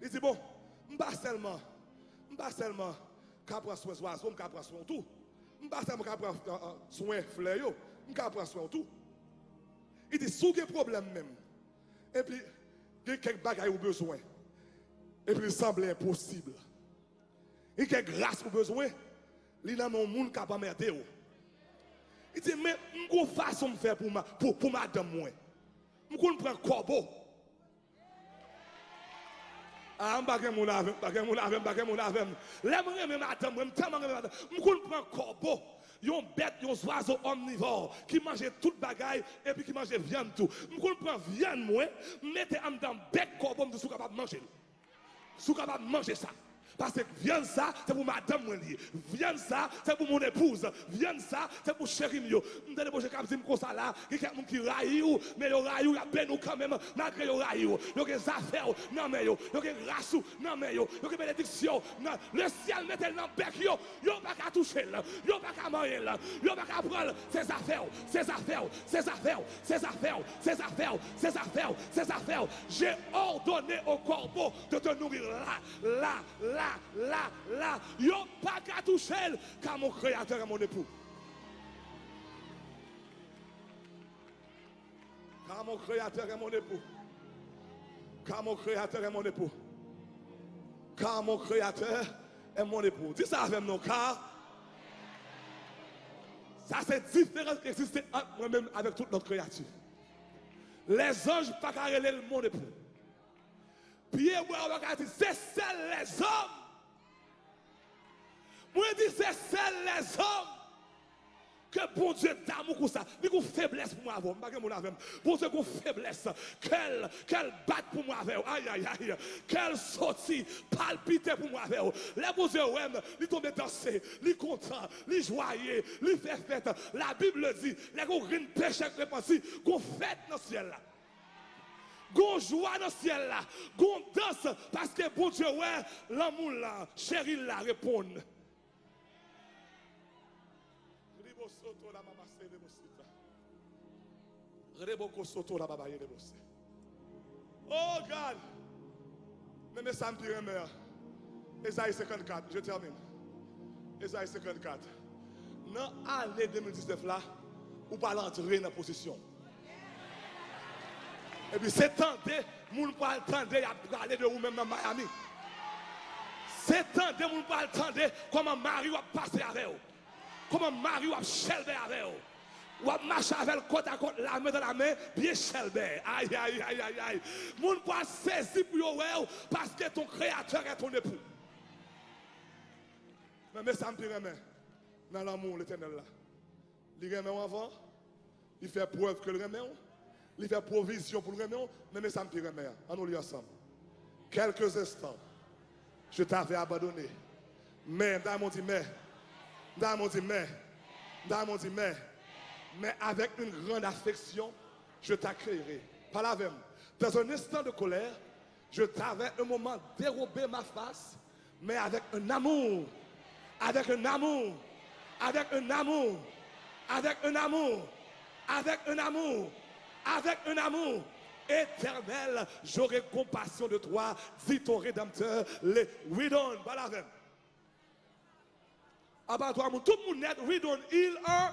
Il dit bon, pas seulement qu'à prendre soin oiseaux, qu'à prendre soin tout. Pas seulement qu'à prendre soin fleurs, qu'à prendre soin tout. Il dit sous quel problème même. Et puis il y a quelques bagages au besoin. Et puis il semble impossible. Il y a grâce pour besoin. Il y a un monde qui a pas m'aider. Il dit mais une façon de faire pour madame moi. Je prends corbeau. Ah, je mon avec. L'aimerais madame, je prends corbeau. Yon bête, yon oiseau omnivore qui mangeait toute bagaille et puis qui mangeait viande tout. Je prends viande moi, mettez en dedans bec corbeau, je suis capable de manger. Je suis capable de manger ça. Parce que viande ça, c'est pour madame moi lié. Viande ça, c'est pour mon épouse. Viande ça, c'est pour chéri mio. M'donne bon comme comme ça là, quelqu'un qui raille ou mais le raille y a ben ou quand même malgré le raille. Yo des affaires non mais yo des race non mais yo des bénédiction. Le ciel mettait dans bec yo pas qu'à toucher là. Yo pas qu'à manger là. Yo pas qu'à prendre ses affaires, ses affaires, ses affaires, ses affaires, ses affaires, ses affaires, ses affaires. J'ai ordonné au corbeau de te nourrir là, yo pas qu'à toucher car mon créateur est mon époux. Car mon créateur est mon époux. Car mon créateur est mon époux. Car mon créateur est mon époux. Dis ça avec nous, car ça c'est différent qui existe entre moi-même avec toute notre créature. Les anges pas qu'à relayer mon époux. Pierre, c'est celles les hommes. Moi, je dis, c'est celles les hommes que bon Dieu d'amour pour ça. Il y a une faiblesse pour moi avant. Bon Dieu, une faiblesse. Qu'elle batte pour moi avec. Aïe, aïe, aïe. Qu'elle sortit, palpite pour moi avec. Les bon Dieu, il tombe danser, il content, il joyeux, il fait fête. La Bible dit, les gens qui pêchent avec les pensées, qu'on fête dans le ciel là. Gon joie dans le ciel là, gon danse parce que bon Dieu ouais l'amour là, chéri là répond. Oh God, mais ça me pire mère. Ésaïe 54, je termine. Ésaïe 54. Dans l'année 2019 là, ou pas l'entrer dans la position. Et puis c'est temps de moun pas attendre à aller de vous-même dans Miami. C'est temps de moun pas attendre comment Marie va passer avec vous. Comment Marie va chelber avec vous. Ou marcher avec le côte à côte, la main dans la main, bien chelber. Aïe, aïe, aïe, aïe, aïe. Moun pas saisi pour vous parce que ton créateur est ton époux. Mais ça me pire dans l'amour l'éternel là. Il remet avant, il fait preuve que le remet. Il fait provision pour le remettre, mais ça me pire mère. On nous lit ensemble. Quelques instants, je t'avais abandonné. Mais, Diamond dit mais, mais avec une grande affection, je t'accueillerai. Par la même, dans un instant de colère, je t'avais un moment dérobé ma face, mais avec un amour, avec un amour, avec un amour, avec un amour, avec un amour. Avec un amour éternel, j'aurai compassion de toi, dit ton rédempteur, les Widon, voilà. Abat-toi, tout le monde net, Widon, il a.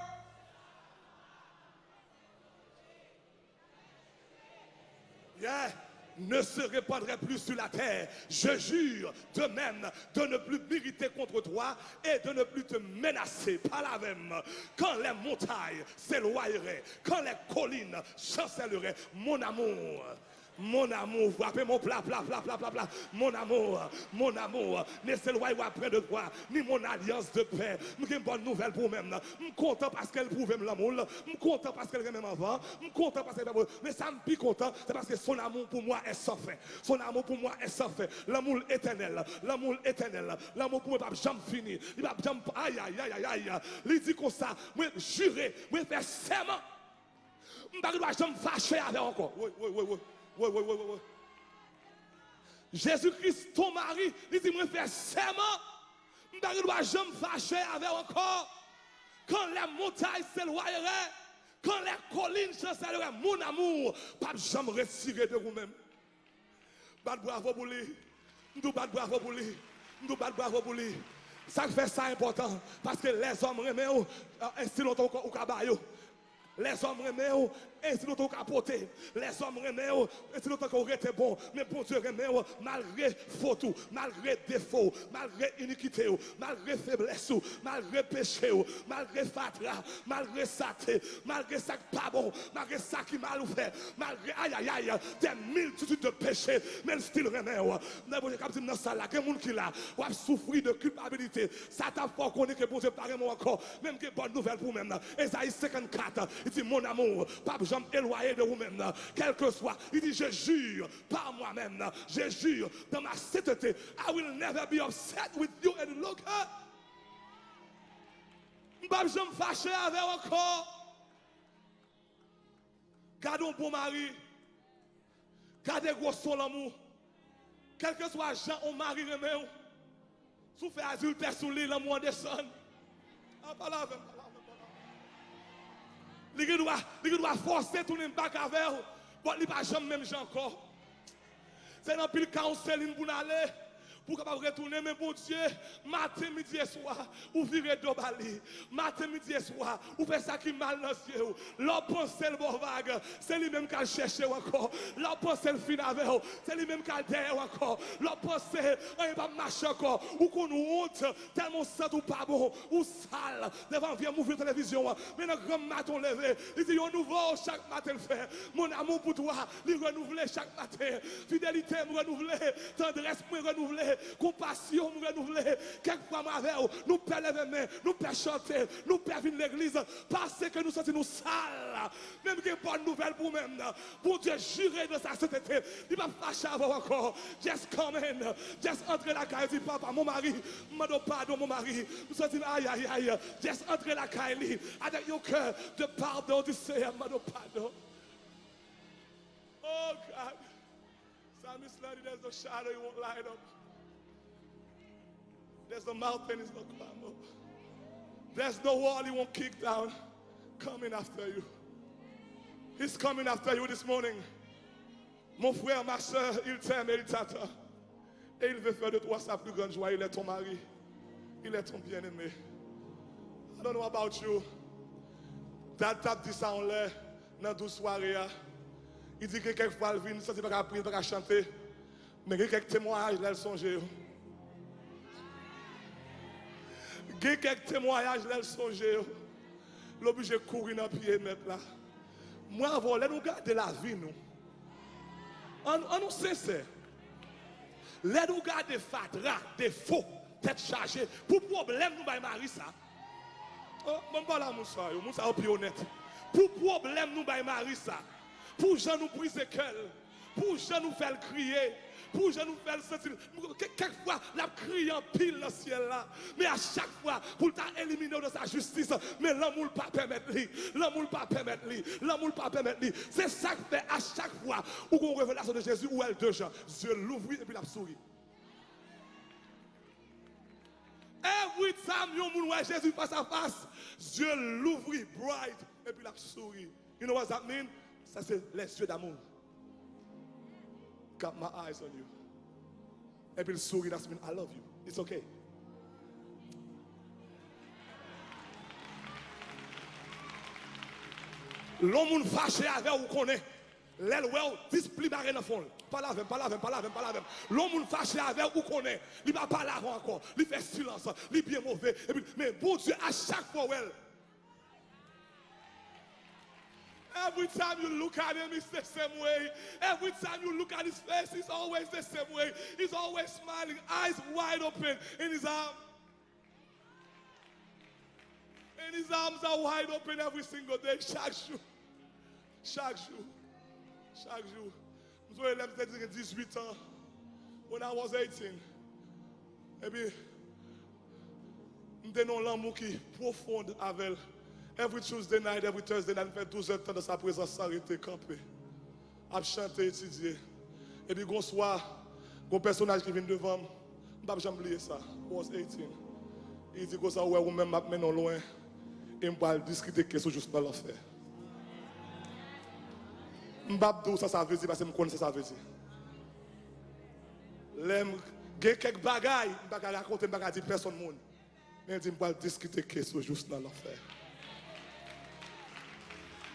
Yeah. Ne se répandrait plus sur la terre. Je jure de même de ne plus m'irriter contre toi et de ne plus te menacer. Par la même, quand les montagnes s'éloigneraient, quand les collines chancelleraient, mon amour, frappez mon plat, mon amour, ne s'éloigne pas près de toi, ni mon alliance de paix. J'ai une bonne nouvelle pour moi-même. Je suis content parce qu'elle prouve l'amour, je suis content parce qu'elle remet avant, je suis content parce qu'elle mais ça me pique content, c'est parce que son amour pour moi est sans fin. Son amour pour moi est sans fin. L'amour éternel, l'amour pour moi n'est pas jamais fini. Il va jamais, aïe, aïe, aïe, aïe, aïe. Il dit comme ça, moi jurer, moi faire serment. Je ne vais jamais fâcher avec encore. Oui. Jésus-Christ, ton mari, il dit, moi faire serment, je ne dois jamais fâcher avec encore. Quand les montagnes s'éloigneraient, quand les collines chancelleraient, mon amour, pas jamais retirer de vous-même. Bat bravo pour lui. Nous bat bravo pour lui. Nous bat bravo pour lui. Ça fait ça important, parce que les hommes remettent ainsi longtemps au cabayo. Les hommes remettent ainsi longtemps qu'on capoté. Les hommes remet, ainsi longtemps qu'on était bon. Mais bon Dieu remet, malgré faute, malgré défaut, malgré iniquité, malgré faiblesse, malgré péché, malgré fatra, malgré saté, malgré ça qui pas bon, malgré ça qui mal fait, malgré aïe aïe aïe, des multitudes de péchés, mais le style remet. Mais bon, comme dans ça là, quelqu'un qui là, ou a souffert de culpabilité, ça t'a fait connaître que bon Dieu parle encore, même que bonne nouvelle pour vous-même. Esaïe 54, il dit mon amour, pas jamais éloigné de vous-même, quel que soit. Il dit je jure par moi-même, je jure dans ma sainteté, I will never be upset with you and look up. Pas jamais fâché avec encore. Gardons bon mari, gardez gros son l'amour. Quel que soit Jean ou Marie remet, sous fait adulte sous l'île, l'amour descend. Ah, pas là, il doit forcer tout le monde back avec vous. Bon, il va jamais même Jean encore. C'est dans pile conseil pour aller. Pour capable retourner, mais bon Dieu, matin, midi et soir, ou virez d'obali. Matin, midi et soir, ou fait ça qui mal dans le ciel. L'on pense le bon vague, c'est lui-même qui a cherché encore. L'on pense le fin avec vous, c'est lui-même qui a derrière encore. L'on pense, on va marcher encore. Ou qu'on nous honte, tellement ça ou pas bon, ou sale, devant vient m'ouvrir la télévision. Mais le grand matin levé, il dit, on nouveau chaque matin le fait. Mon amour pour toi, il renouvelle chaque matin. Fidélité me renouveler, tendresse me renouveler. Compassion nous renouveler. Quelquefois, nous pouvons lever main, nous pouvons chanter, nous pouvons venir l'église parce que nous sommes sales. Même que bonne nouvelle pour nous-mêmes. Pour Dieu jurer de sa sainteté. Il va pas fâcher avant encore. Just come in. Just entrer la caille. Dit papa, mon mari, demande pardon, mon mari. Nous sommes aïe, aïe, aïe. Just entrer la caille. Avec your cœur de pardon, du Seigneur, demande pardon. Oh God. Psalmist Lord, there's no shadow you won't light up. There's no mountain he's not climb up. There's no wall he won't kick down. Coming after you. He's coming after you this morning. Mon frère, ma soeur, il t'aime et il t'attend. Et il veut faire de toi sa plus grande joie. Il est ton mari. Il est ton bien-aimé. I don't know about you. Dad t'a dit ça en l'air dans 12 soirées. Il dit que quelquefois il vient, ça c'est pas qu'à prier, pas qu'à chanter. Mais il y a quelques témoignages là, il songe. Il y a quelques témoignages là, il songe. L'obligé de courir dans le pied, mettre là. Moi, avant, là, nous garder la vie, nous. On nous sincère. Là, nous garder fatra, des faux, tête chargée. Pour problème, nous, bah, Marie, ça. Oh, même pas là, Moussa, Moussa, au honnête. Pour problème, nous, bah, Marie, ça. Pour gens nous briser cœur. Pour gens nous faire crier. Pour gens nous faire sentir. Quelquefois, la crie en pile dans le ciel là. Mais à chaque fois, pour t'éliminer de sa justice. Mais l'amour ne pas permettre lui. L'amour ne pas permettre lui. L'amour ne pas permettre lui. C'est ça que fait à chaque fois où on révélation de Jésus ou elle deux gens. Dieu l'ouvre et puis la sourit. Every time you voit Jésus face à face, Dieu l'ouvre bright et puis la sourit. You know what that mean? Ça c'est les yeux d'amour. Got my eyes on you. Et puis le sourit, that's mean I love you. It's okay. L'homme fâché avec vous connaît. L'aile well, display barré dans le fond. Pas la même, pas la même, pas la même, pas la même. L'homme fâché avec vous connaît. Il va pas là encore. Il fait silence. Il est bien mauvais. Et puis, mais bon Dieu, à chaque fois, well. Every time you look at him, it's the same way. Every time you look at his face, it's always the same way. He's always smiling, eyes wide open in his arms. And his arms are wide open every single day. Chaque jour. Chaque jour. Chaque jour. J'avais 18 ans. When I was 18. Et puis, j'étais dans l'amour qui est profond avec elle. Every Tuesday night, every Thursday night, je fais 12 heures de temps dans sa présence, s'arrêter, camper, à chanter, étudier. Et puis, un soir, un personnage qui vient devant moi, je ne vais jamais oublier ça. I was 18. Il dit que ça, ouais, ou même maintenant loin, et je vais discuter de questions juste dans l'affaire. Je ne vais pas dire ça veut dire parce que je connais ça veut dire. Il y a quelques bagailles, je ne vais pas raconter, je ne vais pas dire personne. Mais je vais discuter de questions juste dans l'affaire.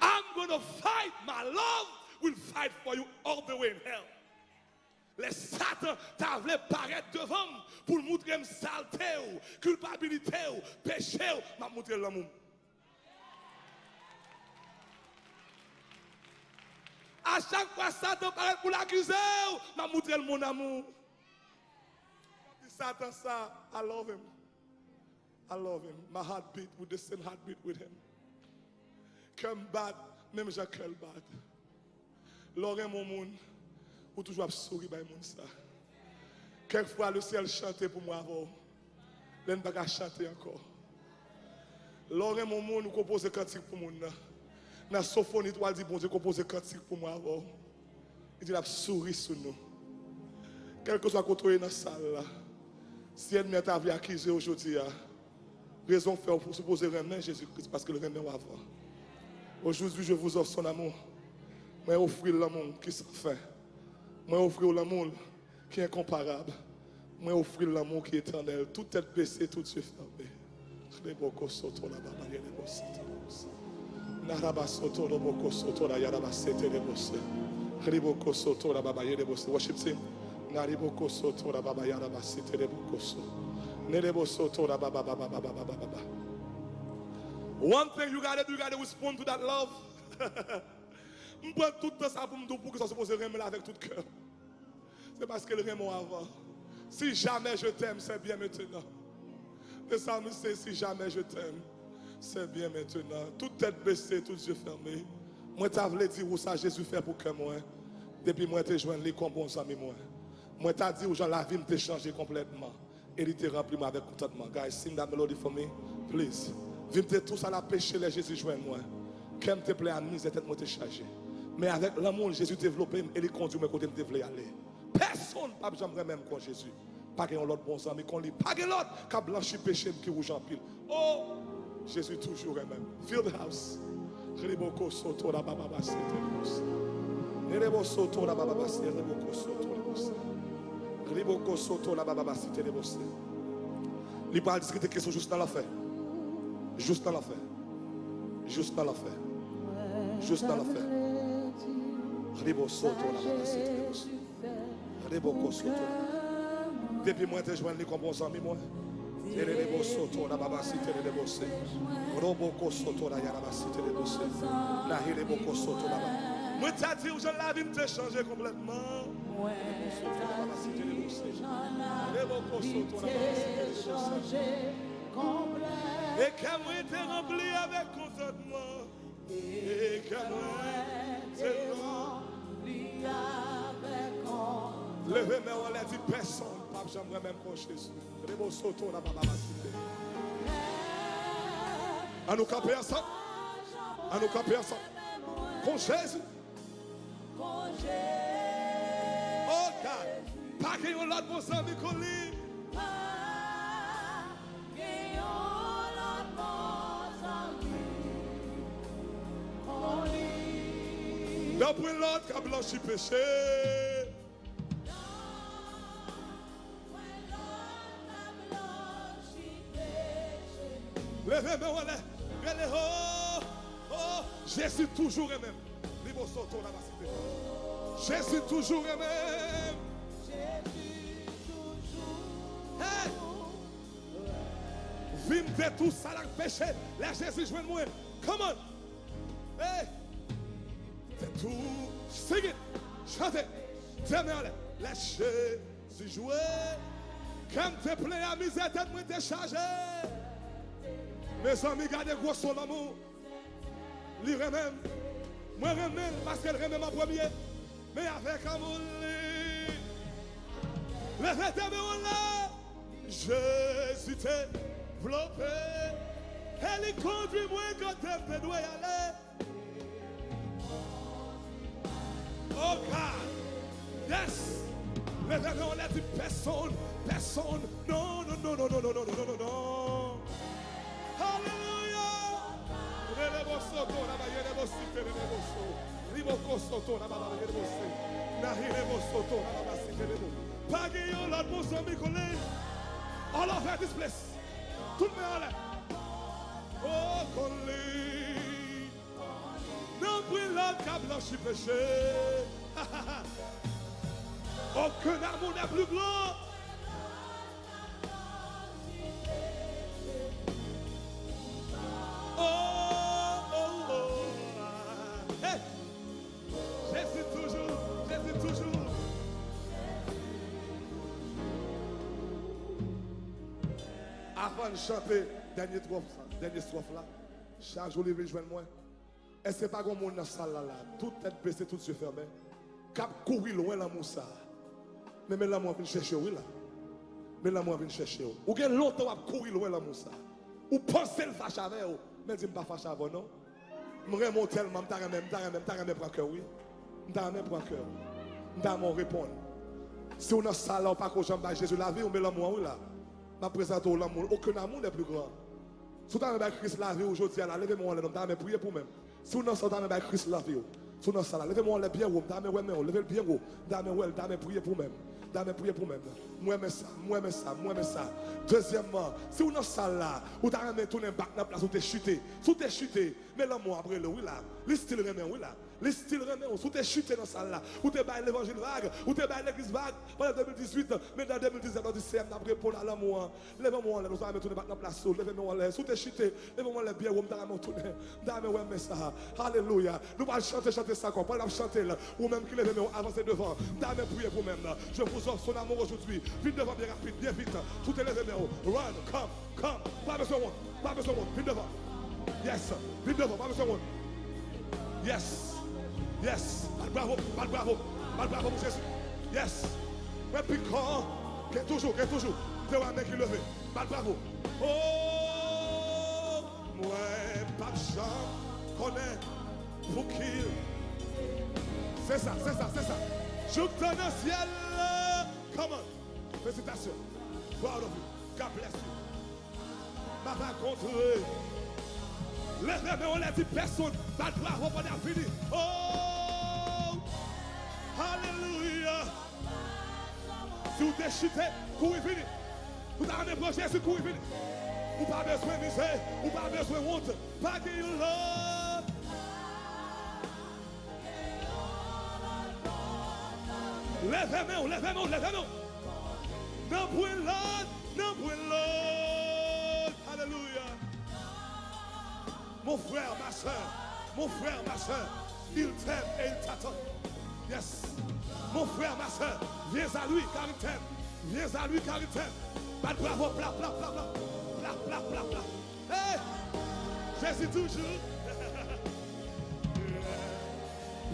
I'm going gonna fight, my love will fight for you all the way in hell. Les Satan t'a voulu paraître devant pour montrer une saleté, culpabilité, péché, m'a montré l'amour. À chaque fois Satan paraît pour l'accuser, m'a montré mon amour. Satan ça, I love him. I love him. My heart beat with the same heartbeat with him. Comme bad, même j'ai cœur bad. L'oreille mon monde, ou toujours sourire par mon ça. Quelquefois le ciel chantait pour moi avant. L'un pas chanter encore. L'oreille mon monde, nous compose cantique pour mon. Dans la sophonie, tu dit bon Dieu compose cantique pour moi avant. Il dit la souris sur nous. Quel que soit côté dans la salle là. Si elle m'a vu accuser aujourd'hui, raison faire pour se poser remet Jésus-Christ parce que le remet avant. Aujourd'hui, je vous offre son amour. Moi, offrir l'amour qui s'en fait. Moi, offrir l'amour qui est incomparable. Moi, offrir l'amour qui est éternel. Toute tête baissée, tout yeux fermés. Worship team. One thing you gotta do, you gotta respond to that love. Je prends tout le temps ça pour me dire pour que ça se pose aimer avec tout cœur. C'est parce que le aime avant. Si jamais je t'aime, c'est bien maintenant. Le psalmiste c'est si jamais je t'aime, c'est bien maintenant. Toute tête baissée, tous yeux fermés. Moi t'as voulu dire où ça Jésus fait pour que moi. Depuis moi t'ai joint les comme bon ami moi. Moi t'as dit où Jean la vie me changé complètement. Et il t'a rempli avec contentement. Guys, sing that melody for me, please. Viens te tous à la péché les Jésus joint moi. Qu'aime te plaît à misère tête moi te chargé. Mais avec l'amour Jésus développé et il conduit moi côté me voulais aller. Personne pas jamais même comme Jésus. Pas qu'il y ait l'autre bon ami qu'on lit. Pas qu'il y ait l'autre qui a blanchi péché qui rouge en pile. Oh, Jésus toujours même. Fill the house. Reboko soto la baba basi telebos. Nerebo soto la baba basi reboko soto telebos. Reboko soto la baba basi telebos. Il parle discuter question juste dans l'affaire. Juste dans l'affaire. Juste dans l'affaire. Juste dans l'affaire. Reboko soto la baba basi telebos. Reboko soto. Depuis moi te joindre comme bon ami moi. Reboko soto la baba basi telebos. Roboko soto la yara basi telebos. La reboko soto la baba. Moi t'as dit où je la vie te changer complètement. Et que moi t'es rempli avec contentement. Et que moi t'es rempli avec contentement. Levez-moi, on l'a dit personne. Pas j'aimerais même qu'on Jésus. Rebo soto la baba basité. À nous camper ensemble. À nous camper ensemble. Con Jésus. Oh God. Pas qu'il y ait l'autre bon ami qu'on lit. Pas qu'il y ait l'autre bon ami qu'on lit. D'après l'autre qui a blanchi péché. Levez-moi, oh, Jésus toujours est même. Jésus toujours est même. Hey! Vimez tous à la péché. Là, Jésus joue moi. Come on. Hey! C'est tout. Sing it. Chantez. Tiens-moi. Laisse Jésus jouer. Comme te plaît à misère, tête moi t'es chargé. Mes amis, gardez gros son amour. Lui même. Moi remène parce qu'elle remet ma première. Mais avec amour. Le fait de là. Jésus t'est développé. Elle y conduit moi quand tu dois y aller. Oh God. Yes. Le fait de là dit personne. Personne. Non, non, non, non, non, non, non, non, non, non. Hallelujah. All over this place. Tout le monde. Oh, Non, brûlant, qu'a blanchi péché. Aucun amour n'est plus grand. Oh, oh, oh. Hey. Jésus toujours. Avant de chanter, dernière strophe là, chaque jour, je vais moi. Et c'est pas comme mon dans la salle là, toute tête baissée, tout yeux fermés. Cap courir loin la moussa. Mais l'amour vient chercher, oui là. Mais l'amour vient chercher. Ou bien longtemps à courir loin la moussa. Ou penser le fâche avec vous. Mais dis pas fâche avec non. Je remonte tellement, je même prendre cœur, oui. Je même prendre cœur. Je vais répondre. Si on a ça là, pas que j'aime Jésus la vie, on met l'amour, oui là. Je présente l'amour. Aucun amour n'est plus grand. Si on a Christ la vie aujourd'hui, levez-moi les noms, je vais prier pour même. Si on a ça, je vais Christ la vie. Si on a ça, levez-moi les bien haut, je vais lever le bien haut, je vais prier pour même. Dame prier pour même. Moi ça. Deuxièmement, si on a ça là, ou t'as remis tourner back dans la place où t'es chuté. Si t'es chuté, mais l'amour après le oui là. Les styles remet oui là. Les styles remet. Si t'es chuté dans ça là, ou t'es bail l'évangile vague, ou t'es bail l'église vague pendant 2018, mais dans 2019 on dit c'est n'a répondre à l'amour. Levez-moi là, nous allons tourner back dans la place. Levez-moi là. Si t'es chuté, levez-moi là bien où t'as remis tourner. Dame ouais ça. Alléluia. Nous allons chanter ça encore. Pas la chanter là, ou même qui levez-moi avancer devant. Dame prier pour même là. Je vous offre son amour aujourd'hui. Vite devant, bien rapide, bien vite. Tout est levé, run, come. Pas besoin de vite devant. Yes, vite devant, pas besoin de Yes. Bravo, pour Jésus. Yes. Mais puis quand, qu'est toujours. Tu vois un mec qui levé. Bravo. Oh, moi, pas de chant, connais, pour qu'il. C'est ça. Je te donne au ciel. Come on. Félicitations. Proud of you. God bless you. Ma va contre. Les on l'a dit personne. Pas de bravo pour la fini. Oh. Alléluia. Si vous êtes chuté, courez fini. Vous avez un projet, c'est courez fini. Vous n'avez pas besoin de misère. Vous n'avez pas besoin de honte. Pas de love. Levez-moi. Non, brûle. Alléluia. Mon frère, ma soeur, il t'aime et il t'attend. Yes. Mon frère, ma soeur, viens à lui car il t'aime. Pas de bravo, bla. Hey, Jésus toujours.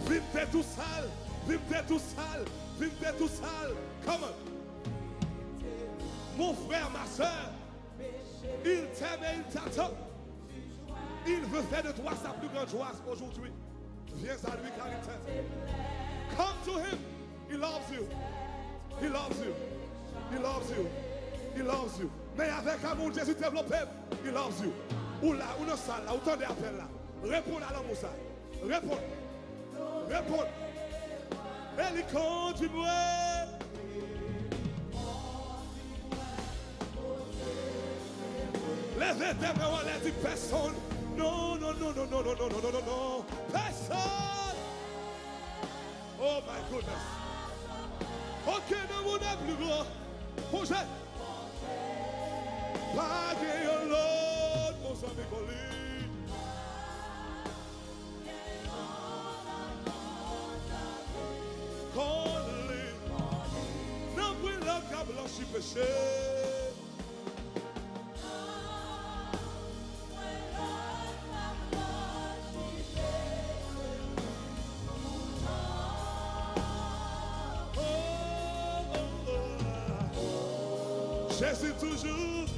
Vite t'es tout sale. Come on. Mon frère, ma soeur, il t'aime et il t'attend. Il veut faire de toi sa plus grande joie aujourd'hui. Viens à lui car il t'aime. Come to him. He loves you. Mais avec amour, Jésus développe. He loves you. Ou là, ou dans ça, là, ou t'en appel là. Réponds à l'amour ça. Réponds. Elle est conduit moi. Levez tes mains, on l'a dit personne. Non. Personne. Oh my goodness. Aucun amour n'est plus grand. Projet. Pas de l'autre, mon ami Colline. Non, brûle la blanchi péché. Jésus toujours.